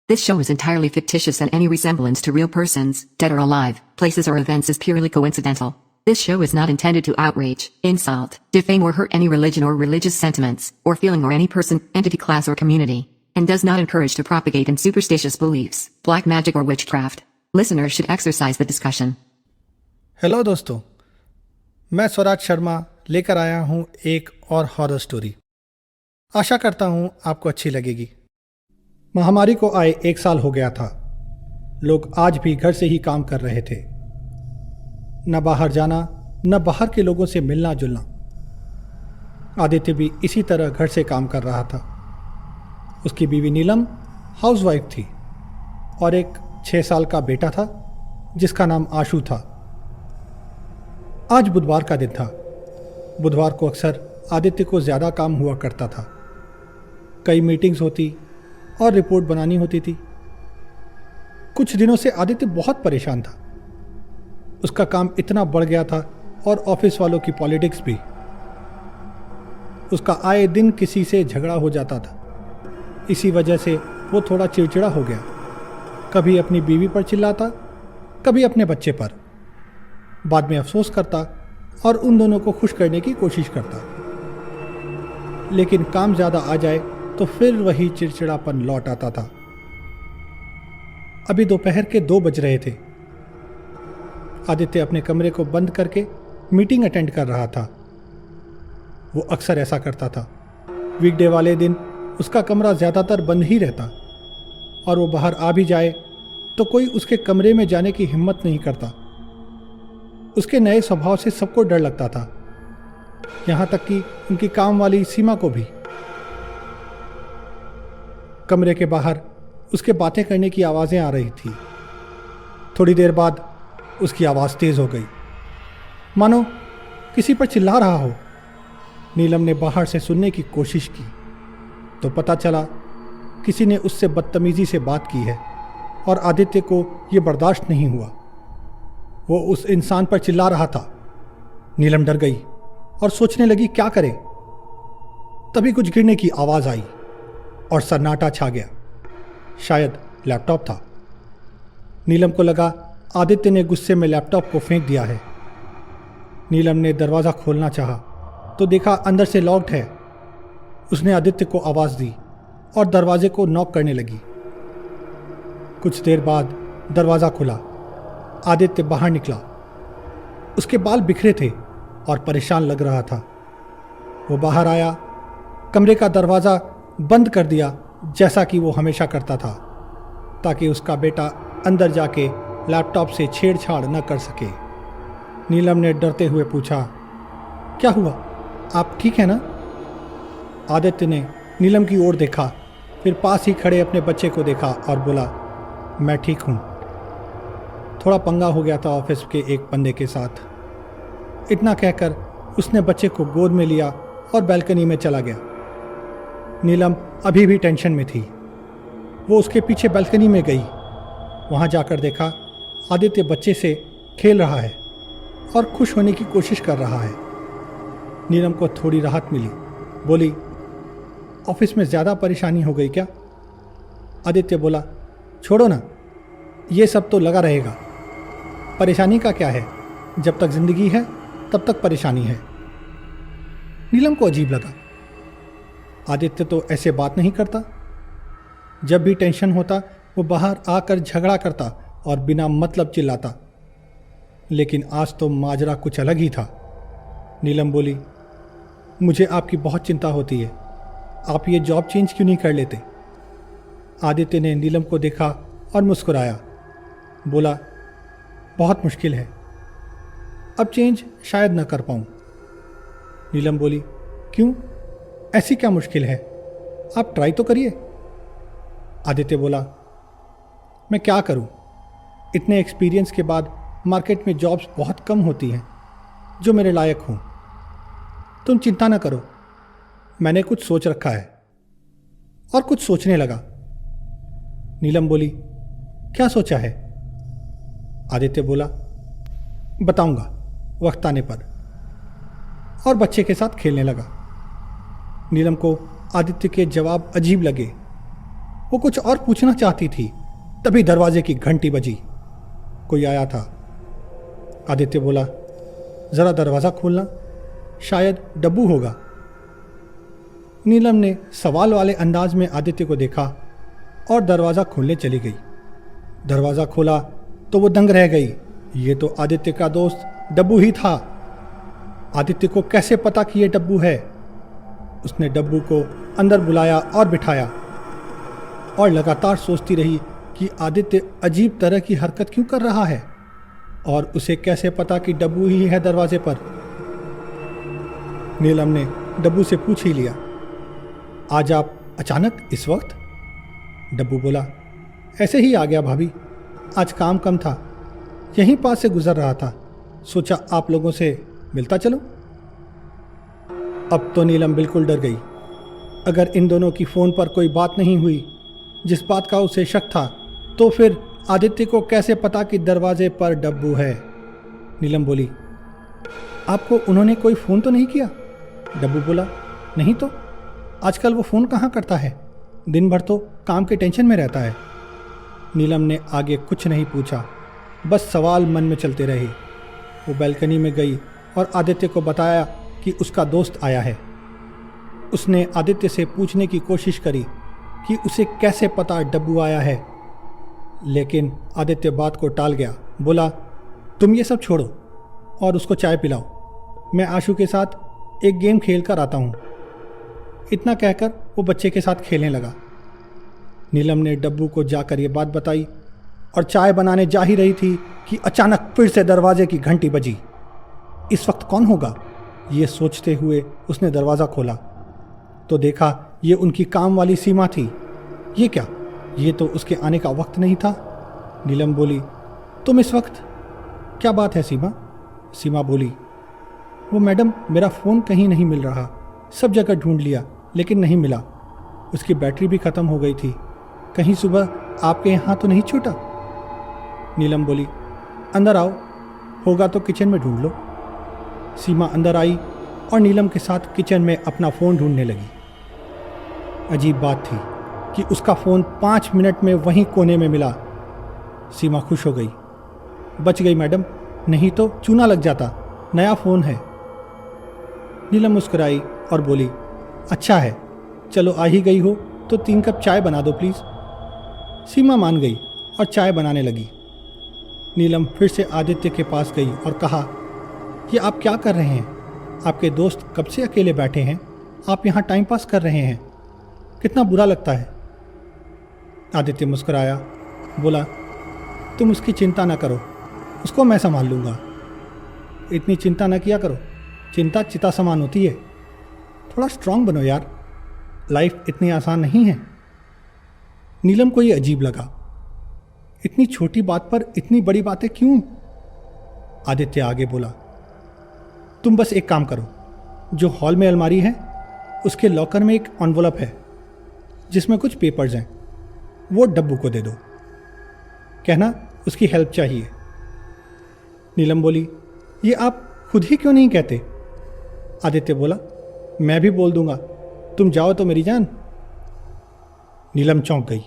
This show is entirely fictitious and any resemblance to real persons, dead or alive, places or events is purely coincidental. This show is not intended to outrage, insult, defame or hurt any religion or religious sentiments, or feeling or any person, entity, class or community, and does not encourage to propagate in superstitious beliefs, black magic or witchcraft. Listeners should exercise the discussion. Hello दोस्तों, मैं स्वराज शर्मा लेकर आया हूं एक और horror story. आशा करता हूं आपको अच्छी लगेगी। महामारी को आए 1 साल हो गया था। लोग आज भी घर से ही काम कर रहे थे। न बाहर जाना, न बाहर के लोगों से मिलना जुलना। आदित्य भी इसी तरह घर से काम कर रहा था। उसकी बीवी नीलम हाउसवाइफ थी और एक 6 साल का बेटा था जिसका नाम आशु था। आज बुधवार का दिन था। बुधवार को अक्सर आदित्य को ज़्यादा काम हुआ करता था। कई मीटिंग्स होती और रिपोर्ट बनानी होती थी। कुछ दिनों से आदित्य बहुत परेशान था। उसका काम इतना बढ़ गया था और ऑफिस वालों की पॉलिटिक्स भी। उसका आए दिन किसी से झगड़ा हो जाता था। इसी वजह से वो थोड़ा चिड़चिड़ा हो गया। कभी अपनी बीवी पर चिल्लाता, कभी अपने बच्चे पर। बाद में अफसोस करता और उन दोनों को खुश करने की कोशिश करता। लेकिन काम ज़्यादा आ जाए तो फिर वही चिड़चिड़ापन लौट आता था। अभी दोपहर के 2 बज रहे थे। आदित्य अपने कमरे को बंद करके मीटिंग अटेंड कर रहा था। वो अक्सर ऐसा करता था। वीकडे वाले दिन उसका कमरा ज़्यादातर बंद ही रहता और वो बाहर आ भी जाए तो कोई उसके कमरे में जाने की हिम्मत नहीं करता। उसके नए स्वभाव से सबको डर लगता था, यहाँ तक कि उनकी काम वाली सीमा को भी। कमरे के बाहर उसके बातें करने की आवाज़ें आ रही थी। थोड़ी देर बाद उसकी आवाज़ तेज़ हो गई, मानो किसी पर चिल्ला रहा हो। नीलम ने बाहर से सुनने की कोशिश की तो पता चला किसी ने उससे बदतमीज़ी से बात की है और आदित्य को ये बर्दाश्त नहीं हुआ। वो उस इंसान पर चिल्ला रहा था। नीलम डर गई और सोचने लगी क्या करे। तभी कुछ गिरने की आवाज़ आई और सन्नाटा छा गया। शायद लैपटॉप था। नीलम को लगा आदित्य ने गुस्से में लैपटॉप को फेंक दिया है। नीलम ने दरवाज़ा खोलना चाहा तो देखा अंदर से लॉक्ड है। उसने आदित्य को आवाज़ दी और दरवाजे को नॉक करने लगी। कुछ देर बाद दरवाज़ा खुला। आदित्य बाहर निकला। उसके बाल बिखरे थे और परेशान लग रहा था। वो बाहर आया, कमरे का दरवाज़ा बंद कर दिया जैसा कि वो हमेशा करता था, ताकि उसका बेटा अंदर जाके लैपटॉप से छेड़छाड़ न कर सके। नीलम ने डरते हुए पूछा, क्या हुआ, आप ठीक हैं ना? आदित्य ने नीलम की ओर देखा, फिर पास ही खड़े अपने बच्चे को देखा और बोला, मैं ठीक हूँ। थोड़ा पंगा हो गया था ऑफिस के एक बंदे के साथ। इतना कहकर उसने बच्चे को गोद में लिया और बैल्कनी में चला गया। नीलम अभी भी टेंशन में थी। वो उसके पीछे बैल्कनी में गई। वहाँ जाकर देखा आदित्य बच्चे से खेल रहा है और खुश होने की कोशिश कर रहा है। नीलम को थोड़ी राहत मिली। बोली, ऑफिस में ज़्यादा परेशानी हो गई क्या? आदित्य बोला, छोड़ो ना, ये सब तो लगा रहेगा। परेशानी का क्या है, जब तक जिंदगी है तब तक परेशानी है। नीलम को अजीब लगा। आदित्य तो ऐसे बात नहीं करता। जब भी टेंशन होता वो बाहर आकर झगड़ा करता और बिना मतलब चिल्लाता। लेकिन आज तो माजरा कुछ अलग ही था। नीलम बोली, मुझे आपकी बहुत चिंता होती है। आप ये जॉब चेंज क्यों नहीं कर लेते? आदित्य ने नीलम को देखा और मुस्कुराया। बोला, बहुत मुश्किल है, अब चेंज शायद न कर पाऊँ। नीलम बोली, क्यों, ऐसी क्या मुश्किल है, आप ट्राई तो करिए। आदित्य बोला, मैं क्या करूं, इतने एक्सपीरियंस के बाद मार्केट में जॉब्स बहुत कम होती हैं जो मेरे लायक हों। तुम चिंता न करो, मैंने कुछ सोच रखा है। और कुछ सोचने लगा। नीलम बोली, क्या सोचा है? आदित्य बोला, बताऊंगा वक्त आने पर, और बच्चे के साथ खेलने लगा। नीलम को आदित्य के जवाब अजीब लगे। वो कुछ और पूछना चाहती थी, तभी दरवाजे की घंटी बजी। कोई आया था। आदित्य बोला, जरा दरवाजा खोलना, शायद डब्बू होगा। नीलम ने सवाल वाले अंदाज में आदित्य को देखा और दरवाजा खोलने चली गई। दरवाजा खोला तो वो दंग रह गई। ये तो आदित्य का दोस्त डब्बू ही था। आदित्य को कैसे पता कि ये डब्बू है? उसने डब्बू को अंदर बुलाया और बिठाया और लगातार सोचती रही कि आदित्य अजीब तरह की हरकत क्यों कर रहा है और उसे कैसे पता कि डब्बू ही है दरवाजे पर। नीलम ने डब्बू से पूछ ही लिया, आज आप अचानक इस वक्त? डब्बू बोला, ऐसे ही आ गया भाभी, आज काम कम था, यहीं पास से गुजर रहा था, सोचा आप लोगों से मिलता चलूं। अब तो नीलम बिल्कुल डर गई। अगर इन दोनों की फ़ोन पर कोई बात नहीं हुई जिस बात का उसे शक था, तो फिर आदित्य को कैसे पता कि दरवाजे पर डब्बू है? नीलम बोली, आपको उन्होंने कोई फ़ोन तो नहीं किया? डब्बू बोला, नहीं तो, आजकल वो फ़ोन कहाँ करता है, दिन भर तो काम के टेंशन में रहता है। नीलम ने आगे कुछ नहीं पूछा, बस सवाल मन में चलते रहे। वो बैल्कनी में गई और आदित्य को बताया कि उसका दोस्त आया है। उसने आदित्य से पूछने की कोशिश करी कि उसे कैसे पता डब्बू आया है, लेकिन आदित्य बात को टाल गया। बोला, तुम ये सब छोड़ो और उसको चाय पिलाओ, मैं आशु के साथ एक गेम खेल कर आता हूँ। इतना कहकर वो बच्चे के साथ खेलने लगा। नीलम ने डब्बू को जाकर ये बात बताई और चाय बनाने जा ही रही थी कि अचानक फिर से दरवाजे की घंटी बजी। इस वक्त कौन होगा, ये सोचते हुए उसने दरवाज़ा खोला तो देखा ये उनकी काम वाली सीमा थी। ये क्या, ये तो उसके आने का वक्त नहीं था। नीलम बोली, तुम इस वक्त? क्या बात है सीमा? सीमा बोली, वो मैडम, मेरा फ़ोन कहीं नहीं मिल रहा, सब जगह ढूंढ लिया लेकिन नहीं मिला, उसकी बैटरी भी ख़त्म हो गई थी, कहीं सुबह आपके यहाँ तो नहीं छूटा? नीलम बोली, अंदर आओ, होगा तो किचन में ढूंढ लो। सीमा अंदर आई और नीलम के साथ किचन में अपना फ़ोन ढूंढने लगी। अजीब बात थी कि उसका फ़ोन 5 मिनट में वहीं कोने में मिला। सीमा खुश हो गई, बच गई मैडम, नहीं तो चूना लग जाता, नया फ़ोन है। नीलम मुस्कुराई और बोली, अच्छा है, चलो आ ही गई हो तो 3 कप चाय बना दो प्लीज़। सीमा मान गई और चाय बनाने लगी। नीलम फिर से आदित्य के पास गई और कहा, ये आप क्या कर रहे हैं? आपके दोस्त कब से अकेले बैठे हैं, आप यहाँ टाइम पास कर रहे हैं, कितना बुरा लगता है। आदित्य मुस्कुराया, बोला, तुम उसकी चिंता ना करो, उसको मैं संभाल लूँगा। इतनी चिंता ना किया करो, चिंता चिता समान होती है, थोड़ा स्ट्रांग बनो यार, लाइफ इतनी आसान नहीं है। नीलम को ये अजीब लगा, इतनी छोटी बात पर इतनी बड़ी बातें क्यों? आदित्य आगे बोला, तुम बस एक काम करो, जो हॉल में अलमारी है उसके लॉकर में एक एनवलप है जिसमें कुछ पेपर्स हैं, वो डब्बू को दे दो, कहना उसकी हेल्प चाहिए। नीलम बोली, ये आप खुद ही क्यों नहीं कहते? आदित्य बोला, मैं भी बोल दूंगा, तुम जाओ तो मेरी जान। नीलम चौंक गई,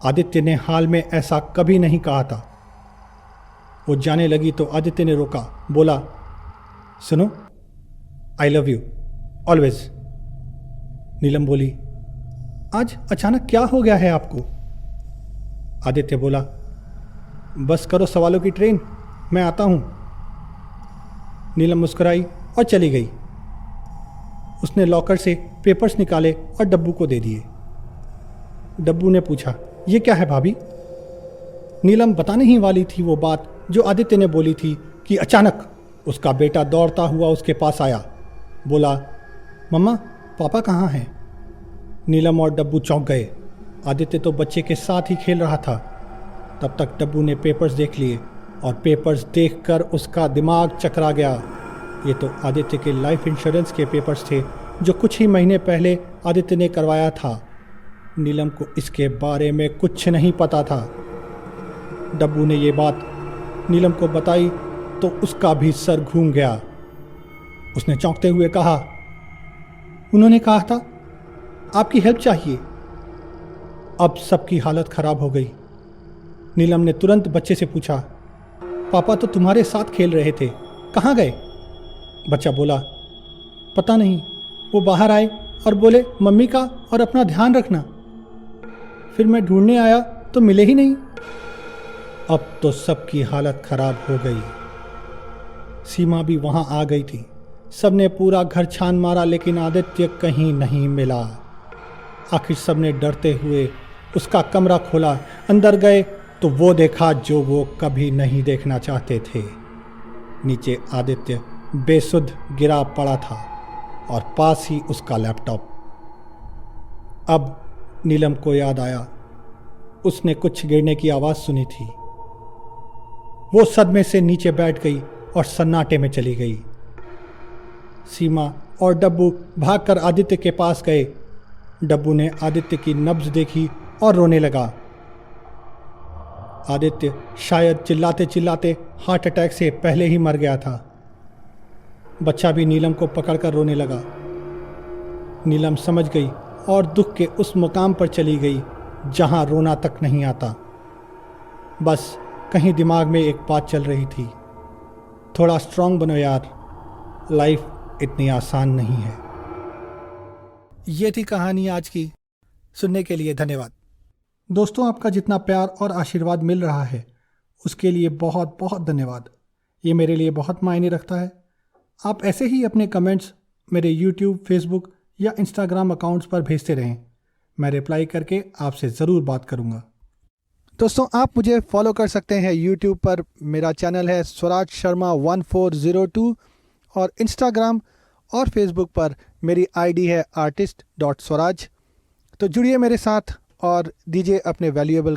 आदित्य ने हाल में ऐसा कभी नहीं कहा था। वो जाने लगी तो आदित्य ने रोका, बोला, सुनो, आई लव यू ऑलवेज। नीलम बोली, आज अचानक क्या हो गया है आपको? आदित्य बोला, बस करो सवालों की ट्रेन, मैं आता हूं। नीलम मुस्कुराई और चली गई। उसने लॉकर से पेपर्स निकाले और डब्बू को दे दिए। डब्बू ने पूछा, ये क्या है भाभी? नीलम बताने ही वाली थी वो बात जो आदित्य ने बोली थी कि अचानक उसका बेटा दौड़ता हुआ उसके पास आया, बोला, मम्मा पापा कहाँ हैं? नीलम और डब्बू चौंक गए। आदित्य तो बच्चे के साथ ही खेल रहा था। तब तक डब्बू ने पेपर्स देख लिए और पेपर्स देखकर उसका दिमाग चकरा गया। ये तो आदित्य के लाइफ इंश्योरेंस के पेपर्स थे जो कुछ ही महीने पहले आदित्य ने करवाया था। नीलम को इसके बारे में कुछ नहीं पता था। डब्बू ने ये बात नीलम को बताई तो उसका भी सर घूम गया। उसने चौंकते हुए कहा, उन्होंने कहा था आपकी हेल्प चाहिए। अब सबकी हालत खराब हो गई। नीलम ने तुरंत बच्चे से पूछा, पापा तो तुम्हारे साथ खेल रहे थे, कहाँ गए? बच्चा बोला, पता नहीं, वो बाहर आए और बोले मम्मी का और अपना ध्यान रखना। फिर मैं ढूंढने आया तो मिले ही नहीं। अब तो सबकी हालत खराब हो गई। सीमा भी वहां आ गई थी। सबने पूरा घर छान मारा लेकिन आदित्य कहीं नहीं मिला। आखिर सबने डरते हुए उसका कमरा खोला। अंदर गए तो वो देखा जो वो कभी नहीं देखना चाहते थे। नीचे आदित्य बेसुध गिरा पड़ा था और पास ही उसका लैपटॉप। अब नीलम को याद आया, उसने कुछ गिरने की आवाज़ सुनी थी। वो सदमे से नीचे बैठ गई और सन्नाटे में चली गई। सीमा और डब्बू भागकर आदित्य के पास गए। डब्बू ने आदित्य की नब्ज देखी और रोने लगा। आदित्य शायद चिल्लाते चिल्लाते हार्ट अटैक से पहले ही मर गया था। बच्चा भी नीलम को पकड़कर रोने लगा। नीलम समझ गई और दुख के उस मुकाम पर चली गई जहां रोना तक नहीं आता। बस कहीं दिमाग में एक बात चल रही थी, थोड़ा स्ट्रांग बनो यार, लाइफ इतनी आसान नहीं है। ये थी कहानी आज की। सुनने के लिए धन्यवाद। दोस्तों, आपका जितना प्यार और आशीर्वाद मिल रहा है उसके लिए बहुत बहुत धन्यवाद। ये मेरे लिए बहुत मायने रखता है। आप ऐसे ही अपने कमेंट्स मेरे यूट्यूब, फेसबुक या इंस्टाग्राम अकाउंट्स पर भेजते रहें। मैं रिप्लाई करके आपसे ज़रूर बात करूँगा। दोस्तों, आप मुझे फॉलो कर सकते हैं यूट्यूब पर, मेरा चैनल है स्वराज शर्मा 1402 और इंस्टाग्राम और फेसबुक पर मेरी आईडी है artist.swaraj। तो जुड़िए मेरे साथ और दीजिए अपने वैल्यूएबल